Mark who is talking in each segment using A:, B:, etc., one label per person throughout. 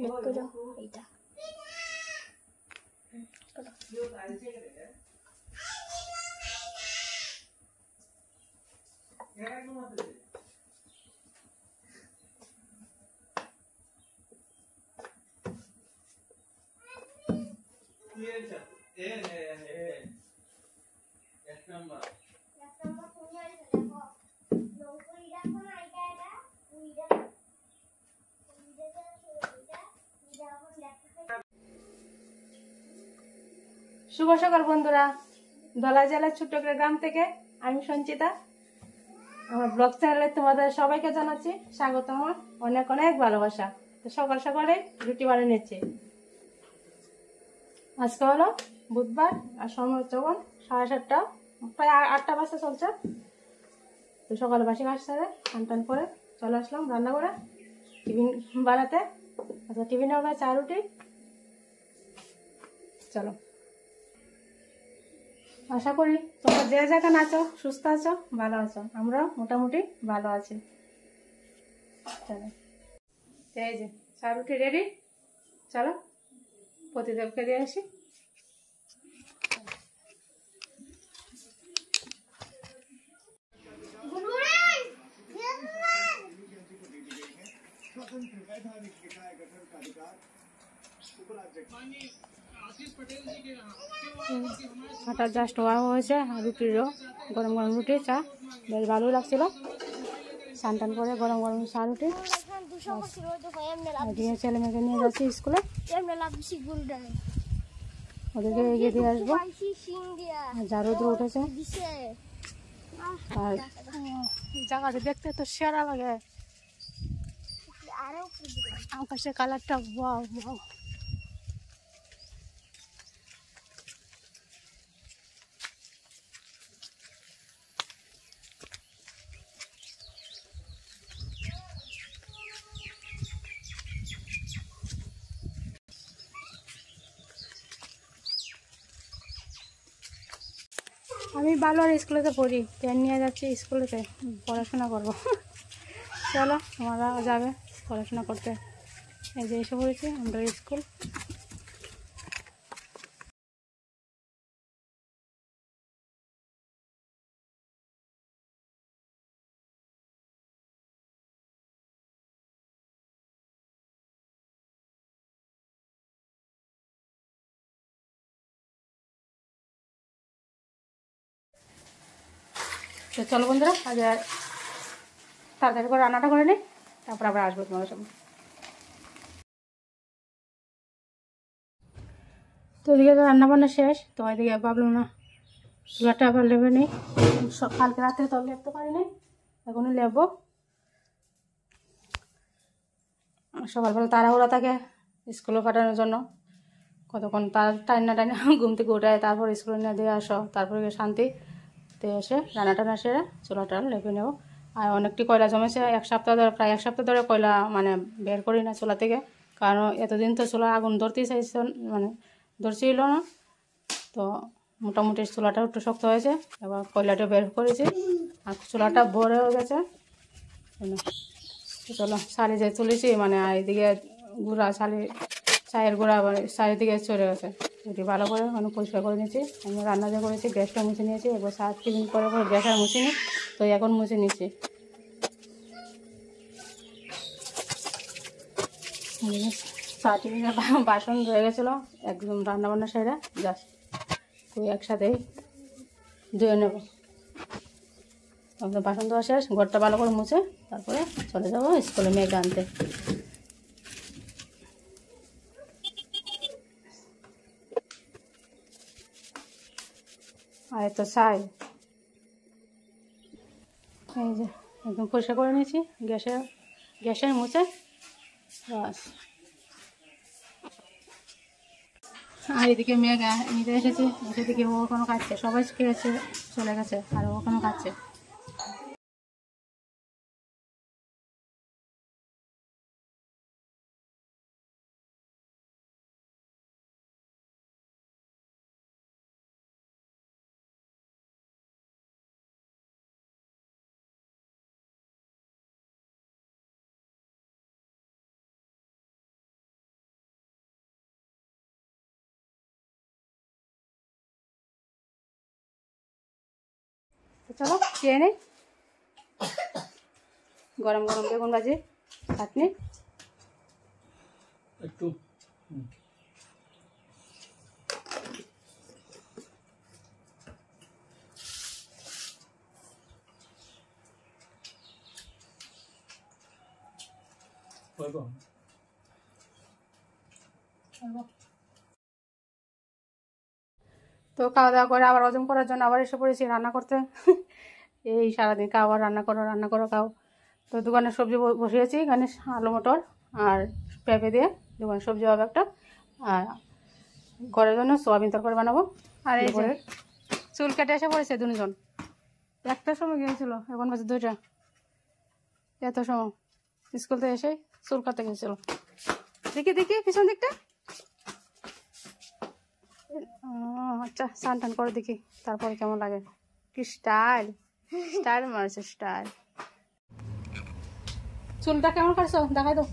A: করো এটা শুভ সকাল বন্ধুরা, ধলাই জেলার ছোট্ট একটা গ্রাম থেকে আমি সঞ্চিতা। আমার ব্লগ চ্যানেলে তোমাদের সবাইকে জানাচ্ছি স্বাগতম, অনেক অনেক ভালোবাসা। তো সকাল সকালে রুটি বানিয়ে নিচ্ছি। আজকে হলো বুধবার আর সময় হচ্ছে 7:30, প্রায় 8টা বাজতে চলছে। তো সকালে বাসি কাজ সারে টান করে চলে আসলাম রান্না করে টিফিন বানাতে। আচ্ছা, টিফিনে হবে চা রুটি। চলো, আশা করি তোমরা যে যেখানে আছো সুস্থ আছো, ভালো আছো। আমরা মোটামুটি ভালো আছি। চলো, এই যে চা রুটি রেডি। চলো পতিদেবকে দিয়ে আসি। চাটা জাস্ট হওয়া হয়েছে, রুটিরও গরম গরম রুটি চা বেশ ভালো লাগছিল। স্নান করে গরম গরম চা রুটি দিয়ে ছেলে মেয়েকে নিয়ে যাচ্ছি স্কুলে। ওদেরকে এগিয়ে দিয়ে আসবো। যা রোদ উঠেছে আর জায়গাটা দেখতে তো সেরা লাগে। আকাশের কালারটা ওয়াও ওয়াও। আমি বালুয়ার স্কুলেতে পড়ি, পেন নিয়ে যাচ্ছি স্কুলেতে পড়াশোনা করবো। চলো আমরা যাবে পড়াশোনা করতে। এই যে এসে পড়েছি আমরা স্কুল। তো চলো বন্ধুরা, আজ তাড়াতাড়ি করে রান্নাটা করে নিই, তারপর আবার আসবো তোমাদের সামনে। তো ওইদিকে তো রান্নাবান্না শেষ। তো ওইদিকে ভাবলাম না চুলাটা আবার লেবে নিই। কালকে রাত্রে তো লেপতে পারিনি, এখনই লেবো। সকালবেলা তাড়াহুড়া থাকে স্কুলে পাঠানোর জন্য, কতক্ষণ তার টাইনা ঘুম থেকে উঠে তারপর স্কুলে নিয়ে দিয়ে আসো, তারপরে শান্তিতে এসে রান্না টান্না সেরে চুলাটা লেপে নেবো। আর অনেকটি কয়লা জমেছে, প্রায় এক সপ্তাহ ধরে কয়লা মানে বের করি না চুলা থেকে। কারণ এতদিন তো চুলা আগুন ধরতেই চাইছে, মানে ধরছিল না। তো মোটামুটি চুলাটাও একটু শক্ত হয়েছে, এবার কয়লাটা বের করেছি আর চুলাটা ভরে হয়ে গেছে। চলো শাড়ি যে তুলেছি, মানে এইদিকে গুঁড়া চায়ের গুঁড়া আবার চারিদিকে চলে গেছে। এটি ভালো করে মানে পরিষ্কার করে নিয়েছি। আমি রান্না যে করেছি গ্যাসটা মুছে নিয়েছি, এবার চা টিফিন করে গ্যাস আর মুছিনি, তো এখন মুছে নিচ্ছি। চা টিফিনের বাসন রয়ে গেছিলো একদম রান্নাবান্না সেরে, জাস্ট তুই একসাথেই ধুয়ে নেব। আমাদের বাসন ধোয়া শেষ, ঘরটা ভালো করে মুছে তারপরে চলে যাবো স্কুলে মেয়েকে আনতে। আর তো চাই এই যে একদম পরিষ্কার করে নিয়েছি গ্যাসে মুছে বাস। আর এদিকে মেয়ে নিতে এসেছি, এদিকে ও ওখানে খাচ্ছে, সবাই খেয়েছে চলে গেছে আর ও ওখানে খাচ্ছে। তো চলো খেয়ে নেই। গরম গরম বেগুন ভাজি, চাটনি।
B: একটু
A: তো খাওয়া দাওয়া করে আবার হজম করার জন্য আবার এসে পড়েছি রান্না করতে। এই সারাদিন খাও আর রান্না করো খাও। তো দোকানে সবজি বসিয়েছি, এখানে আলু মটর আর পেঁপে দিয়ে দোকানে সবজি হবে একটা, আর ঘরের জন্য সোয়াবিন তরকারি বানাবো। আর এই যে চুল কেটে এসে পড়েছে দুজন। একটার সময় গিয়েছিল, এখন বাজে 2টা। এত সময় স্কুল থেকে এসে চুল কাটতে গিয়েছিল। দেখি দেখি পিছন দিকটা। আচ্ছা, স্নান টান করে দেখি তারপরে কেমন লাগে। কি স্টাইল স্টাইল মারছে, স্টাইল। চুলটা কেমন কাটছো দেখাই তো।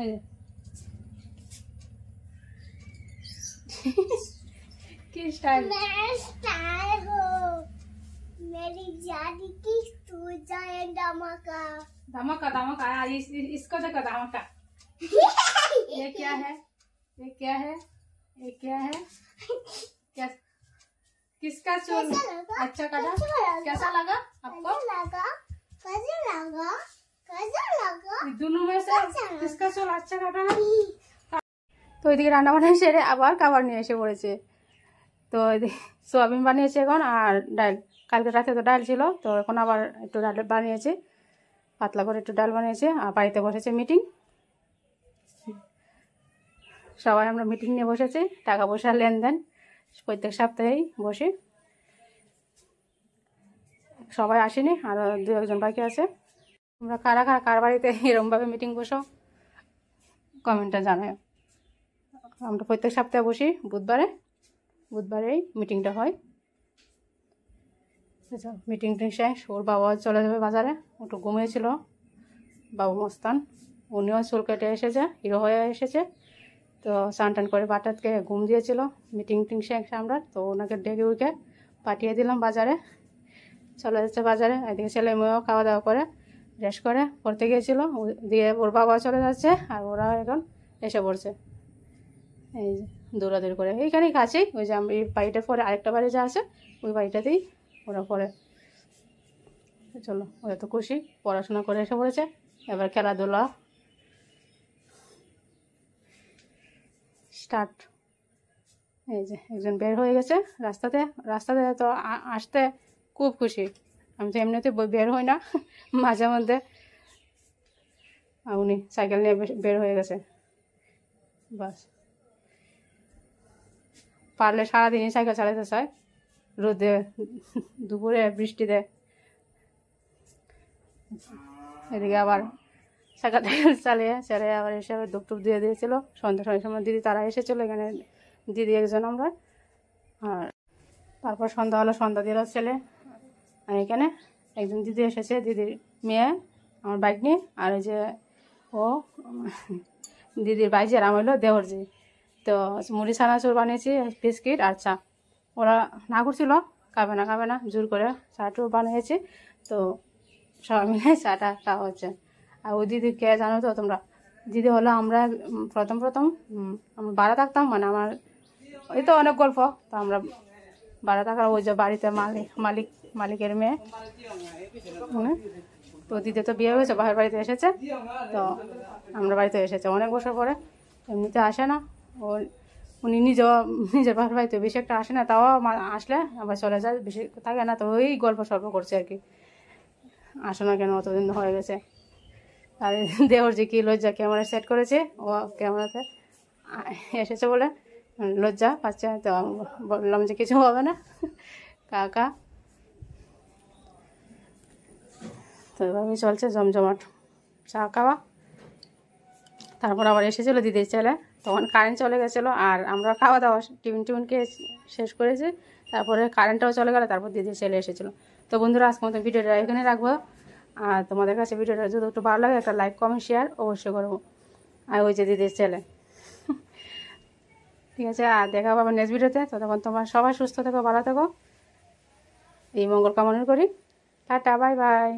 A: এই যে কি স্টাইল।
C: मेरी जानी की सूजा है धमाका
A: धमाका धमाका। इसको देखो धमाका। ये क्या है, ये क्या है, ये क्या है, क्या किसका चूल अच्छा कटा, कैसा लगा आपको?
C: कैसा लगा
A: दोनों में से किसका चूल अच्छा कटा है? তো ওইদিকে রান্না বান্না সেরে আবার খাবার নিয়ে এসে পড়েছে। তো সোয়াবিন বানিয়েছে এখন, আর ডাল। কালকে রাতে তো ডাল ছিল, তো এখন আবার একটু ডাল বানিয়েছে, পাতলা করে একটু ডাল বানিয়েছে। আর বাড়িতে বসেছে মিটিং, সবাই আমরা মিটিং নিয়ে বসেছি। টাকা পয়সার লেনদেন প্রত্যেক সপ্তাহেই বসে। সবাই আসেনি, আরও 2-1জন বাকি আছে। তোমরা কারা কারা কার বাড়িতে এরকমভাবে মিটিং বসো কমেন্টে জানাও। আমরা প্রত্যেক সপ্তাহে বসি বুধবারেই মিটিংটা হয়। মিটিং শেষ, ওর বাবা চলে যাবে বাজারে, একটু ঘুমিয়েছিল বাবু মস্তান। উনিও চুল কেটে এসেছে, হিরো হয়ে এসেছে। তো স্নান টান করে বাটাতকে ঘুম দিয়েছিল। মিটিং শেষ আমরা, তো ওনাকে ডেকে উঠে পাঠিয়ে দিলাম বাজারে। চলে যাচ্ছে বাজারে। এদিকে ছেলে মেয়েও খাওয়া দাওয়া করে রেস্ট করে পড়তে গিয়েছিলো, দিয়ে ওর বাবা চলে যাচ্ছে, আর ওরা এখন এসে পড়ছে। এই যে দৌড়াদৌড়ি করে এইখানেই কাছেই, ওই যে এই বাড়িটার পরে আরেকটা বাড়ি যা আছে ওই বাড়িটাতেই ওরা পড়ে। চলো, ওরা তো খুশি, পড়াশোনা করে এসে পড়েছে, এবার খেলাধুলা স্টার্ট। এই যে একজন বের হয়ে গেছে রাস্তাতে তো আসতে খুব খুশি। আমি তো এমনিতে বের হই না মাঝে মধ্যে, উনি সাইকেল নিয়ে বের হয়ে গেছে। বাস, পারলে সারাদিনই সাইকেল চালাতে চায়, রোদে দুপুরে বৃষ্টিতে। এদিকে আবার সাইকেল চালিয়ে আবার এসে আবার ধূপ দিয়ে দিয়েছিল সন্ধ্যার সময়। দিদি তারা এসেছিলো এখানে, দিদি একজন আমরা। আর তারপর সন্ধ্যা হলো, সন্ধ্যা দিল ছেলে। আর এখানে একজন দিদি এসেছে, দিদির মেয়ে আমার বাইক নিয়ে। আর ওই যে ও দিদির বাইক আর আমার হলো দেওরজি। তো মুড়ি ছানাচুর বানিয়েছি, বিস্কিট আর চা। ওরা না করছিল, খাবে না জোর করে চাটাও বানিয়েছি। তো সবাই মিলে চাটা খাওয়া হচ্ছে। আর ওই দিদি কে জানো তো তোমরা? দিদি হলো আমরা প্রথম আমরা ভাড়া থাকতাম, মানে আমার এই তো অনেক গল্প। তো আমরা ভাড়া থাকার ওই যে বাড়িতে মালিকের মেয়ে। তো দিদি তো বিয়ে হয়েছে, বাপের বাড়িতে এসেছে। তো আমরা বাড়িতে এসেছে অনেক বছর পরে, এমনিতে আসে না। উনি নিজের বাপের বাড়িতে বেশি একটা আসে না, তাও আসলে আবার চলে যায়, বেশি থাকে না। তো ওই গল্প সল্প করছে আর কি, আসো না কেন, অতদিন হয়ে গেছে। আর দেওর যে কি লজ্জা, ক্যামেরা সেট করেছে, ও ক্যামেরাতে এসেছে বলে লজ্জা পাচ্ছে। তো বললাম যে কিছু হবে না কাকা। তো এভাবেই চলছে জমজমাট চা খাওয়া। তারপর আবার এসেছিলো দিদির ছেলে, তখন কারেন্ট চলে গেছিলো। আর আমরা খাওয়া দাওয়া টিফিনকে শেষ করেছি, তারপরে কারেন্টটাও চলে গেলো। তারপর দিদির ছেলে এসেছিলো। তো বন্ধুরা, আজকে মতো ভিডিওটা এখানে রাখবো। আর তোমাদের কাছে ভিডিওটা যদি একটু ভালো লাগে, একটা লাইক কমেন্ট শেয়ার অবশ্যই করবো। আর ওই যে দিদির ছেলে, ঠিক আছে। আর দেখা পাবো নেক্সট ভিডিওতে। ততক্ষণ তোমরা সবাই সুস্থ থেকো, ভালো থেকো। এই মঙ্গল কামনা করি। Tata, bye bye.